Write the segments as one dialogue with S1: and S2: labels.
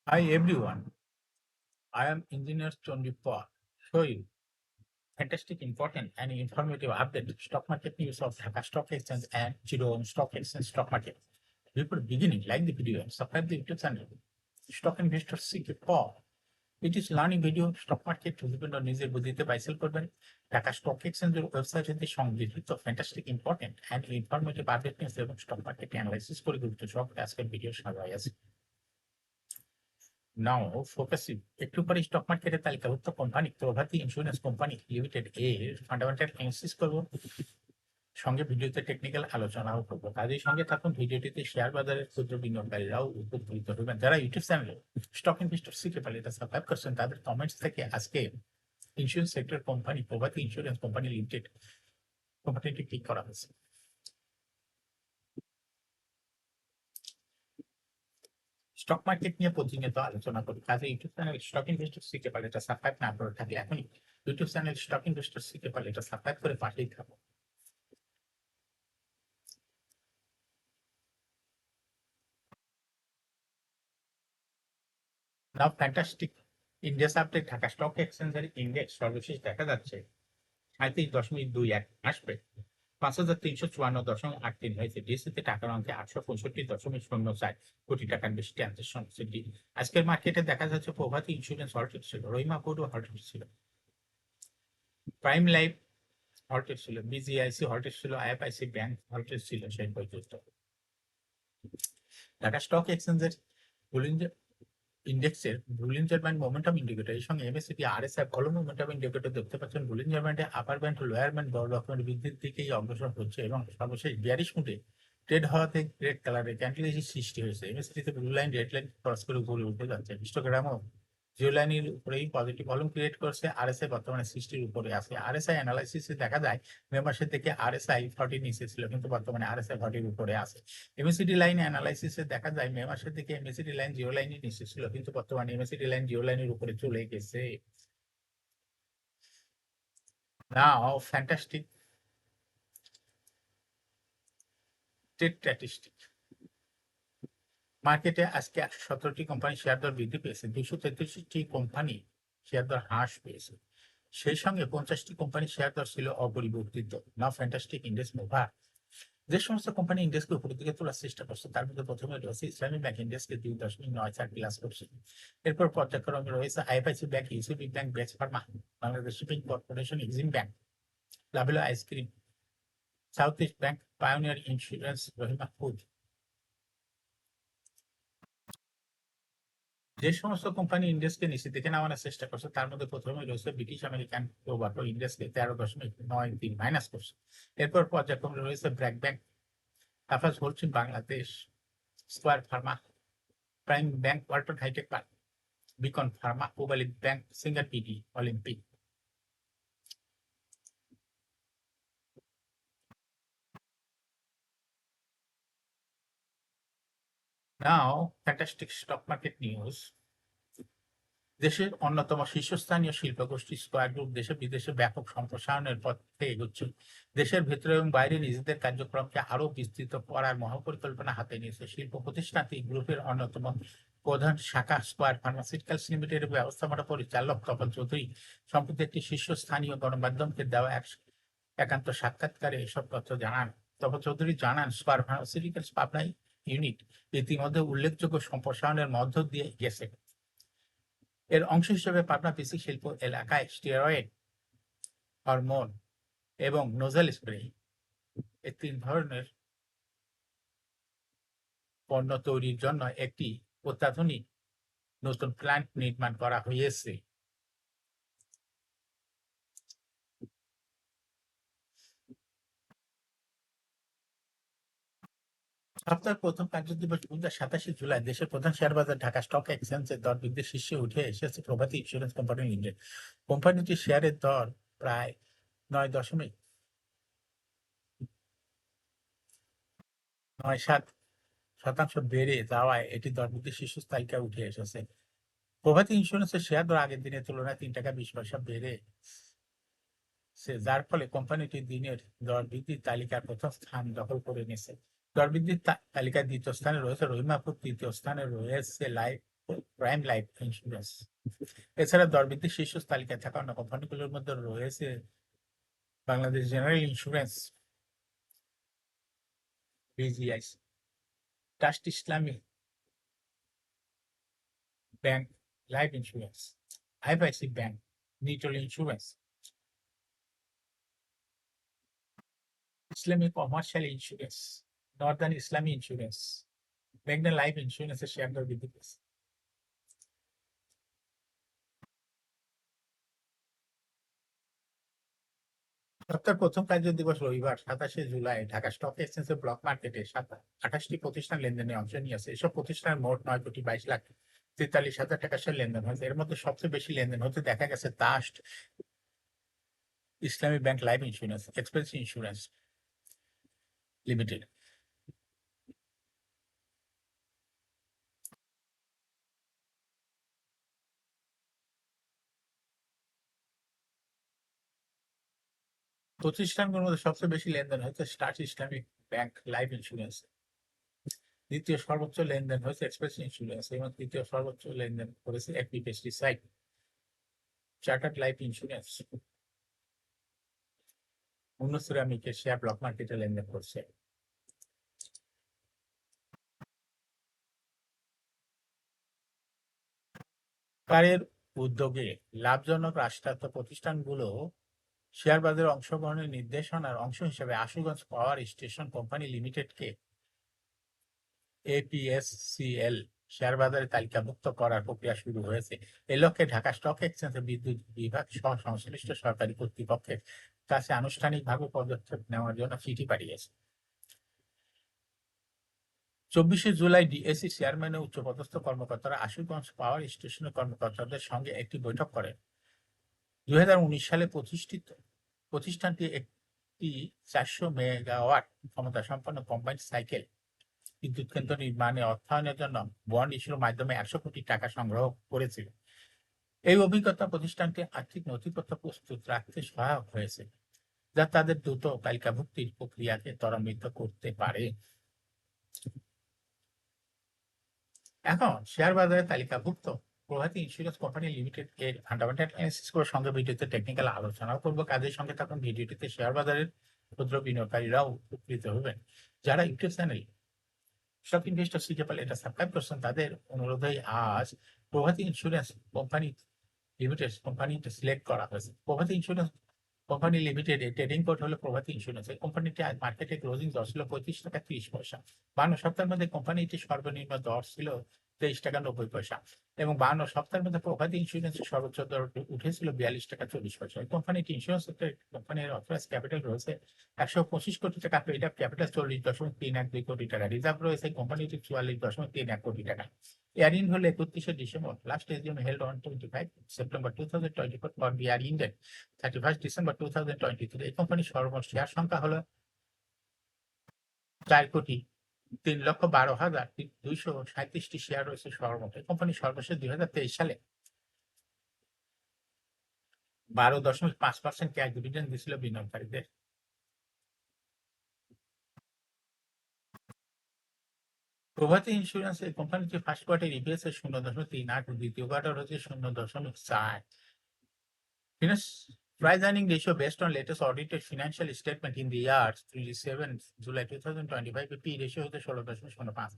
S1: Hi everyone, I am Engineer Chondipal. Show you fantastic, important, and informative update stock market news of Dhaka Stock Exchange and Chittagong Stock Exchange stock market. Before beginning, like the video and subscribe the YouTube channel. Stock Investor Secret Paul. It is learning video stock market বিভিন্ন নিজের বুদ্ধিতে বাইসেল করবেন Dhaka stock এক্সচেঞ্জের ওয়েবসাইটে সংগৃহীত fantastic important and informative update news এবং stock market analysis করে গুরুত্ব সহকারে আজকের ভিডিও সাজাই আছে। নাও ফোকাসিং একটু পরে স্টক মার্কেটের তালিকাভুক্ত কোম্পানি প্রভাতী ইন্স্যুরেন্স কোম্পানি লিমিটেড এর ফান্ডামেন্টাল অ্যানালিসিস করব, সঙ্গে ভিডিওতে টেকনিক্যাল আলোচনাও করব। কাজের সঙ্গে থাকুন, ভিডিওটিতে শেয়ার বাজারের ক্ষুদ্র বিনিয়োগকারীরাও উপকৃত হবেন। যারা ইউটিউব চ্যানেলে স্টক ইনভেস্টর শিখে পেলে এটা সাবস্ক্রাইব করছেন, তাদের কমেন্টস থেকে আজকে ইন্স্যুরেন্স সেক্টর কোম্পানি প্রভাতী ইন্স্যুরেন্স কোম্পানি লিমিটেড কোম্পানিটি ক্লিক করা হয়েছে। স্টক মার্কেট নিয়ে প্রতিনিয়ত আলোচনা করি, কাজে ইউটিউব চ্যানেল স্টক ইনভেস্টর শিখে পারলে এটা সাবস্ক্রাইব না করে থাকলে এখনই ইউটিউব চ্যানেল স্টক ইনভেস্টর শিখে পারলে এটা সাবস্ক্রাইব করে পাশেই থাকো। Now fantastic India's update Dhaka stock এক্সচেঞ্জের ইন্ডেক্স সর্বশেষ দেখা যাচ্ছে ৩৭.২১ আসবে ৫,৩৫৪.৮৩ হয়েছে। ডিএসসিতে টাকার অঙ্কে ৮৬৫.০৪ কোটি টাকার বেশি ট্রানজাকশন হচ্ছে। আজকের মার্কেটে দেখা যাচ্ছে প্রভাতী ইন্স্যুরেন্স হল্টেড ছিল, রহিমা ফুডও হল্টেড ছিল, প্রাইম লাইফ হল্টেড ছিল, বিজিআইসি হল্টেড ছিল, আইএফআইসি ব্যাংক হল্টেড ছিল সেই পর্যন্ত। ঢাকা স্টক এক্সচেঞ্জের ইন্ডেক্সের বুলিঞ্জার ব্যান্ড মোমেন্টাম ইন্ডিকেটর এর সঙ্গে এমএসসিপি আরএসআই ফলো মোমেন্টাম ইন্ডিকেটর দেখতে পাচ্ছেন। বুলিঞ্জার ব্যান্ডে আপার ব্যান্ড লোয়ার ব্যান্ড বড় রকমের বৃদ্ধির দিকেই অগ্রসর হচ্ছে এবং সর্বশেষ বিয়ারিশ মুডে ট্রেড হওয়াতে রেড কালারের ক্যান্ডেলের সৃষ্টি হয়েছে। এমএসসিপিতে blue line red line cross করে উপরে উঠে যাচ্ছে। হিস্টোগ্রামও জিও লাইনের উপরেই পজিটিভ ভলিউম ক্রিয়েট করছে। আরএসআই বর্তমানে 60 উপরে আছে। আরএসআই অ্যানালাইসিসে দেখা যায় মে মাসের থেকে আরএসআই 40 নিচে ছিল, কিন্তু বর্তমানে আরএসআই 40 উপরে আছে। এমএসিডি লাইন অ্যানালাইসিসে দেখা যায় মে মাসের দিকে এমএসিডি লাইন জিও লাইনের নিচে ছিল, কিন্তু বর্তমানে এমএসিডি লাইন জিও লাইনের উপরে চলে গেছে। নাও ফ্যান্টাস্টিক ট্রেড স্ট্যাটিস্টিক। মার্কেটে আজকে 117টি কোম্পানি শেয়ার দর বৃদ্ধি পেয়েছে, 233টি কোম্পানি শেয়ার দর হ্রাস পেয়েছে। সেই সঙ্গে 50টি কোম্পানি শেয়ার দর ছিল অপরিবর্তিত। নাও ফ্যান্টাস্টিক ইন্ডেক্স মুভার। যে সমস্ত কোম্পানি ইন্ডেক্সকে উপরের দিকে তোলার চেষ্টা করছে তার মধ্যে প্রথমে রয়েছে ইসলামী ব্যাংক, ইন্ডেক্সকে 2.94 প্লাস করছে। এরপর পর্যায়ক্রমে রয়েছে আইএফআইসি ব্যাংক, ইউসিবি ব্যাংক, বেচ pharma, Bangladesh shipping corporation, Exim bank, Lovello ice cream, south east bank, pioneer insurance, Rahima food. যে সমস্ত কোম্পানি ইন্ডেক্সকে নিচে দিকে নামানোর চেষ্টা করছে তার মধ্যে প্রথমে রয়েছে ব্রিটিশ আমেরিকান টোবাকো, ইন্ডেক্সকে 13.93 মাইনাস করছে। এরপর পর্যায়ক্রমে রয়েছে BRAC bank, Lafarge Holcim Bangladesh, square pharma, prime bank, Walton hi-tech park, Beacon pharma, Pubali bank, Singer BD, Olympic. Now fantastic stock market news. দেশের অন্যতম শীর্ষস্থানীয় শিল্পগোষ্ঠী স্কয়ার গ্রুপ দেশে বিদেশে ব্যাপক সম্প্রসারণের পথে এগোচ্ছে। দেশের ভেতরে এবং বাইরে নিজেদের কার্যক্রমকে আরো বিস্তৃত করার মহাপরিকল্পনা হাতে নিয়েছে। শিল্প প্রতিষ্ঠানটি গ্রুপের অন্যতম প্রধান শাখা স্কয়ার ফার্মাসিউটিক্যালস লিমিটেডের ব্যবস্থাপনা পরিচালক তপন চৌধুরী সম্প্রতি একটি শীর্ষস্থানীয় গণমাধ্যমকে দেওয়া একান্ত সাক্ষাৎকারে এসব তথ্য জানান। তপন চৌধুরী জানান, স্কয়ার ফার্মাসিউটিক্যালস পাবনা ইউনিট ইতিমধ্যে উল্লেখযোগ্য সম্প্রসারণের মধ্য দিয়ে গেছে। এর অংশ হিসেবে পাবনা পিসি শিল্প এলাকায় স্টেরয়েড, হরমোন এবং নোজাল স্প্রে এই 3 ধরনের পণ্য তৈরির জন্য একটি অত্যাধুনিক নতুন প্ল্যান্ট নির্মাণ করা হয়েছে। সপ্তাহের প্রথম কার্যদিবস বুধবার 27 জুলাই দেশের প্রধান শেয়ার বাজার ঢাকা স্টক এক্সচেঞ্জের দর বৃদ্ধির শীর্ষে উঠে এসেছে প্রভাতী ইন্স্যুরেন্স কোম্পানি লিমিটেড। কোম্পানিটির শেয়ারের দর প্রায় 9.97% বেড়ে যাওয়ায় এটি দর বৃদ্ধির শীর্ষ তালিকায় উঠে এসেছে। প্রভাতী ইন্স্যুরেন্সের শেয়ার দর আগের দিনের তুলনায় 3 টাকা 20 পয়সা বেড়েছে, যার ফলে কোম্পানিটি দিনের দর বৃদ্ধির তালিকার প্রথম স্থান দখল করে নিয়েছে। দর বৃদ্ধির তালিকায় দ্বিতীয় স্থানে রয়েছে রহিমা ফুড, তৃতীয় স্থানে রয়েছে লাইফ প্রাইম লাইফ ইন্স্যুরেন্স। এছাড়া দরবৃদ্ধির শীর্ষ তালিকায় থাকা অন্য কোম্পানিগুলোর মধ্যে রয়েছে Bangladesh general insurance, BGI, trust Islami bank life insurance, IFIC bank, Nitol insurance, Islami commercial insurance, northern Islami insurance, মেঘনা লাইফ ইন্স্যুরেন্সের শেয়ার দর বৃদ্ধি পেয়েছে। সপ্তাহের প্রথম কার্য দিবস রবিবার 27শে জুলাই ঢাকা স্টক এক্সচেঞ্জের ব্লক মার্কেটে 28টি প্রতিষ্ঠান লেনদেনে অংশ নিয়েছে। এসব প্রতিষ্ঠানের মোট 9,22,43,000 টাকার শেয়ার লেনদেন হয়েছে। এর মধ্যে সবচেয়ে বেশি লেনদেন হতে দেখা গেছে trust Islami bank life insurance, express insurance limited. প্রতিষ্ঠানগুলোর মধ্যে সবচেয়ে বেশি লেনদেন হয়েছে trust Islamic bank life insurance, দ্বিতীয় সর্বোচ্চ লেনদেন হয়েছে এক্সপ্রেস ইন্স্যুরেন্স এবং তৃতীয় সর্বোচ্চ লেনদেন করেছে একটি পেস্টিসাইড। চার্টার্ড লাইফ ইন্স্যুরেন্স সিরামিকের শেয়ার ব্লক মার্কেটে লেনদেন করছে। সরকারের উদ্যোগে লাভজনক রাষ্ট্রায়ত্ত প্রতিষ্ঠানগুলো শেয়ার বাজারে অংশগ্রহণের নির্দেশনার অংশ হিসেবে আশুগঞ্জ পাওয়ার স্টেশন কোম্পানি লিমিটেডকে এপিএসসিএল শেয়ার বাজারে তালিকাভুক্ত করার প্রক্রিয়া শুরু হয়েছে। এ লক্ষ্যে ঢাকা স্টক এক্সচেঞ্জের বিদ্যুৎ বিভাগ সহ সংশ্লিষ্ট সরকারি কর্তৃপক্ষের কাছে আনুষ্ঠানিকভাবে পদক্ষেপ নেওয়ার জন্য চিঠি পাঠিয়েছে। 24শে জুলাই ডিএসসি চেয়ারম্যান ও উচ্চপদস্থ কর্মকর্তারা আশুগঞ্জ পাওয়ার স্টেশনের কর্মকর্তাদের সঙ্গে একটি বৈঠক করেন। 2019 সালে প্রতিষ্ঠানটি একটি 400 মেগাওয়াট ক্ষমতা সম্পন্ন কম্বাইন্ড সাইকেল বিদ্যুৎ কেন্দ্র নির্মাণে অর্থায়নের জন্য বন্ড ইস্যুর মাধ্যমে 100 কোটি টাকা সংগ্রহ করেছিল। এই অভিজ্ঞতা প্রতিষ্ঠানকে আর্থিক নথিপত্র প্রস্তুত রাখতে সহায়ক হয়েছে, যা তাদের দ্রুত তালিকাভুক্তির প্রক্রিয়াকে ত্বরান্বিত করতে পারে। এখন শেয়ার বাজারে তালিকাভুক্ত প্রভাতী ইন্স্যুরেন্স কোম্পানি লিমিটেড এর ফান্ডামেন্টাল অ্যানালিসিস করে সঙ্গে ভিডিওতে টেকনিক্যাল আলোচনাও করবো। কাজের সঙ্গে থাকুন ভিডিওটিতে। শেয়ার বাজারের ক্ষুদ্র বিনিয়োগকারীরাও উপকৃত হবেন। যারা ইউটিউব চ্যানেল স্টক ইনভেস্টর সিজেপাল এটা সাবস্ক্রাইব করছেন, তাদের অনুরোধে আজ প্রভাতী ইন্স্যুরেন্স কোম্পানি লিমিটেড কোম্পানিটি সিলেক্ট করা হয়েছে। প্রভাতী ইন্স্যুরেন্স কোম্পানি লিমিটেড এর ট্রেডিং কোড হলো প্রভাতী ইন্স্যুরেন্স। এই কোম্পানিটি আজ মার্কেটে ক্লোজিং দর ছিল 35 টাকা 30 পয়সা। 52 সপ্তাহের মধ্যে কোম্পানিটির সর্বনিম্ন দর ছিল 23 টাকা 90 পয়সা এবং 52 সপ্তাহের মধ্যে প্রভাতী ইন্স্যুরেন্সের সর্বোচ্চ দর উঠেছিল 42 টাকা 40 পয়সা। এই কোম্পানিটি ইন্স্যুরেন্স সেক্টর কোম্পানির অথরাইজ ক্যাপিটাল রয়েছে 125 কোটি টাকা, পেইড আপ ক্যাপিটাল 40.312 কোটি টাকা, রিজার্ভ রয়েছে কোম্পানিটি 44.31 কোটি টাকা। ইয়ার ইন হলো 31শে December. Last AGM held on 25 September 2024 for the year ended 31 December 2023। এই কোম্পানির সর্বমোট শেয়ার সংখ্যা হলো 4,03,12,237টি শেয়ার রয়েছে সর্বমোট। এই কোম্পানি সর্বশেষ 2023 সালে 12.5% ক্যাশ ডিভিডেন্ড দিয়েছিল বিনিয়োগকারীদের। প্রভাতী ইন্স্যুরেন্স এই কোম্পানিটি ফার্স্ট কোয়ার্টার ইপিএস এর 0.38, দ্বিতীয় কোয়ার্টার হচ্ছে 0.4। Finance price earning ratio based on latest audited financial statement in the year 27 July 2025, P ratio হতে 16.05।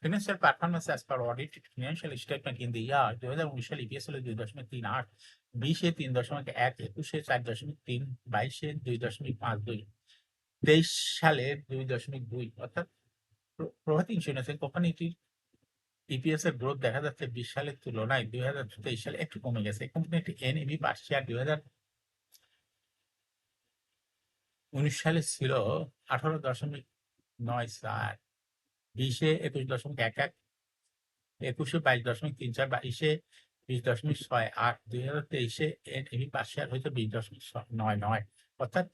S1: Financial performance as per audited financial statement in the year 2019 সালে EPS হলো 2.38, 20-এ 3.1, 21-এ 4.3, 22-এ 2.52, 23 সালে 2.2। অর্থাৎ প্রভাতী ইন্স্যুরেন্সের কোম্পানিটির ইপিএস এর গ্রোথ দেখা যাচ্ছে 20 সালের তুলনায় 2023 সালে একটু কমে গেছে। কোম্পানিটি এনএভি পার শেয়ার 2019 সালে ছিল 18.94, 20-এ 21.11, 21-এ 22.34, 22-এ 20.68, 2023-এ এনএভি পার শেয়ার হয়েছে 20.99। অর্থাৎ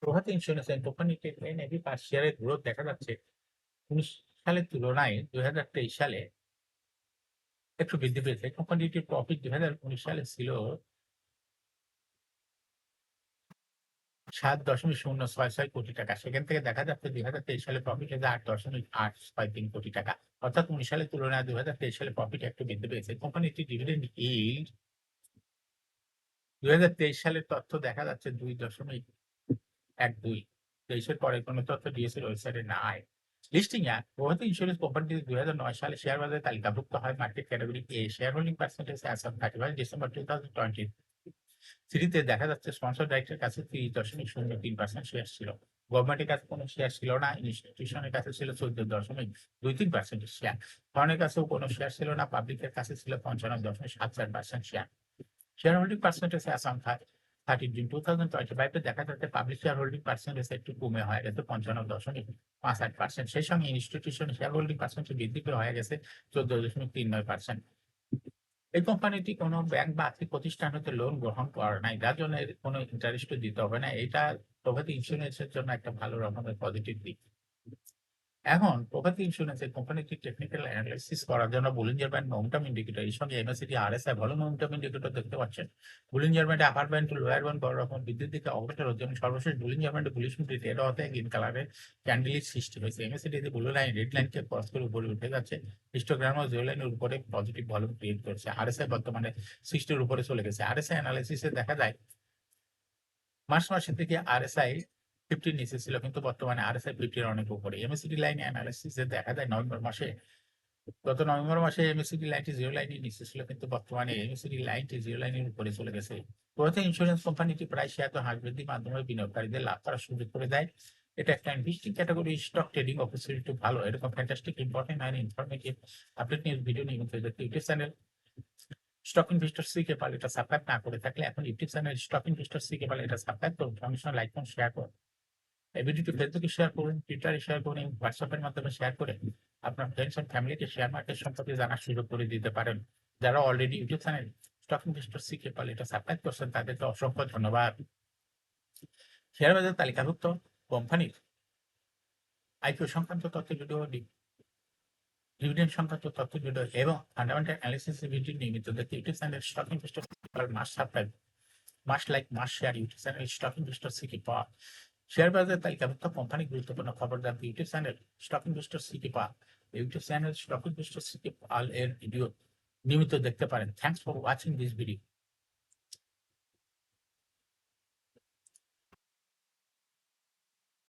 S1: প্রভাতী ইন্স্যুরেন্স কোম্পানিটির এনএভি পার শেয়ারের গ্রোথ দেখা যাচ্ছে 19 সালের তুলনায় 2023 সালে একটু বৃদ্ধি পেয়েছে। কোম্পানিটির প্রফিট 2019 সালে ছিল 7.066 কোটি টাকা। সেখান থেকে দেখা যাচ্ছে ২০২৩ সালে প্রফিট হয়েছে ৮.৮৬৩ কোটি টাকা। অর্থাৎ ১৯ সালের তুলনায় ২০২৩ সালে প্রফিট একটু বৃদ্ধি পেয়েছে। কোম্পানিটির ডিভিডেন্ড yield ২০২৩ সালের তথ্য দেখা যাচ্ছে ২.১২। ২৩ এর পরে কোনো তথ্য ডিএসই এর ওয়েবসাইটে নাই। লিস্টিং অ্যাক্ট প্রভাতী ইন্স্যুরেন্স কোম্পানিটি ২০০৯ সালে শেয়ার বাজারে তালিকাভুক্ত হয় market category A. Share holding percentage as on 31 December 2023 তে দেখা যাচ্ছে স্পন্সর ডাইরেক্টরের কাছে ৩০.০৩% শেয়ার ছিল। গভর্নমেন্টের কাছে কোনো শেয়ার ছিল না। ইনস্টিটিউশনের কাছে ছিল ১৪.২৩% শেয়ার। ফরেনের কাছেও কোনো শেয়ার ছিল না। পাবলিকের কাছে ছিল ৫৫.৭৪% share. Share holding percentage as on 30 June 2025 এ দেখা যাচ্ছে পাবলিক শেয়ার হোল্ডিং পার্সেন্টেজ একটু কমে হয়ে গেছে ৫৫.৫৮%। সেই সঙ্গে ইনস্টিটিউশন শেয়ার হোল্ডিং পার্সেন্টেজ বৃদ্ধি পেয়ে হয়ে গেছে ১৪.৩৯%। এই কোম্পানিটি কোনো ব্যাংক বা আর্থিক প্রতিষ্ঠান হতে লোন গ্রহণ করে নাই, যার জন্য এর কোনো ইন্টারেস্টও দিতে হবে না। এটা প্রভাতী ইন্স্যুরেন্সের জন্য একটা ভালো রকমের পজিটিভ দিক। এখন প্রভাতী ইন্স্যুরেন্সের কোম্পানিটির টেকনিক্যাল অ্যানালাইসিস করার জন্য বুলিঞ্জার ব্যান্ড মোমেন্টাম ইন্ডিকেটর এর সঙ্গে এমএসিডি আরএসআই ভালো মোমেন্টাম ইন্ডিকেটর দেখতে পাচ্ছেন। বুলিঞ্জার ব্যান্ডে upper band to lower band বড় রকম বৃদ্ধির দিকে অগ্রসর হচ্ছে এবং সর্বশেষ বুলিঞ্জার ব্যান্ডে বুলিশ মুভটি রেড হতে গ্রিন কালারের ক্যান্ডেলের সৃষ্টি হয়েছে। এমএসিডি তে ব্লু লাইন রেড লাইনকে ক্রস করে উপরে উঠে যাচ্ছে। হিস্টোগ্রাম ও জিরো লাইনের উপরে পজিটিভ ভলিউম ক্রিয়েট করছে। আরএসআই বর্তমানে 60 এর উপরে চলে গেছে। আরএসআই অ্যানালাইসিসে দেখা যায় মার্চ মাসের দিকে আরএসআই 50 এর নিচে ছিল, কিন্তু বর্তমানে আরএসআই 50 এর অনেক উপরে। এমএসিডি লাইন অ্যানালাইসিসে দেখা যায় গত নভেম্বর মাসে এমএসিডি লাইনটি জিরো লাইনের নিচে ছিল, কিন্তু বর্তমানে এমএসিডি লাইনটি জিরো লাইনের উপরে চলে গেছে। প্রভাতী ইন্স্যুরেন্স কোম্পানিটি প্রায় শেয়ার হ্রাস বৃদ্ধির মাধ্যমে বিনিয়োগকারীদের লাভ করার সুযোগ করে দেয়। এটা একটা investing category stock trading opportunity ভালো। এরকম fantastic important and informative update news video নিয়মিত YouTube channel stock investor CK Pal এটা সাবস্ক্রাইব না করে থাকলে এখন YouTube channel stock investor CK Pal এটা সাবস্ক্রাইব করুন, সঙ্গে সঙ্গে লাইক করুন, শেয়ার করুন। এই ভিডিওটি ফেসবুকে শেয়ার করুন, টুইটারে শেয়ার করুন এবং হোয়াটসঅ্যাপের মাধ্যমে শেয়ার করে আপনার ফ্রেন্ডস এন্ড ফ্যামিলিকে শেয়ার মার্কেট সম্পর্কে জানার সুযোগ করে দিতে পারেন। যারা already YouTube channel stock investor CK Pal এটা সাবস্ক্রাইব করছেন তাদেরকে অসংখ্য ধন্যবাদ। শেয়ার বাজার তালিকাভুক্ত কোম্পানির আইপিও সংক্রান্ত তথ্য ভিডিও, ডিভিডেন্ড সংক্রান্ত তথ্য ভিডিও এবং ফান্ডামেন্টাল অ্যানালিসিস ভিডিও নিয়মিত দেখতে YouTube channel stock investor must subscribe, must like, must share YouTube channel stock investor CK পাওয়া। শেয়ার বাজার তালিকাভুক্ত কোম্পানি গুরুত্বপূর্ণ খবর জানতে YouTube channel stock investor CK Pal, YouTube channel stock investor CK Pal এর ভিডিও নিয়মিত দেখতে পারেন। Thanks for watching this video.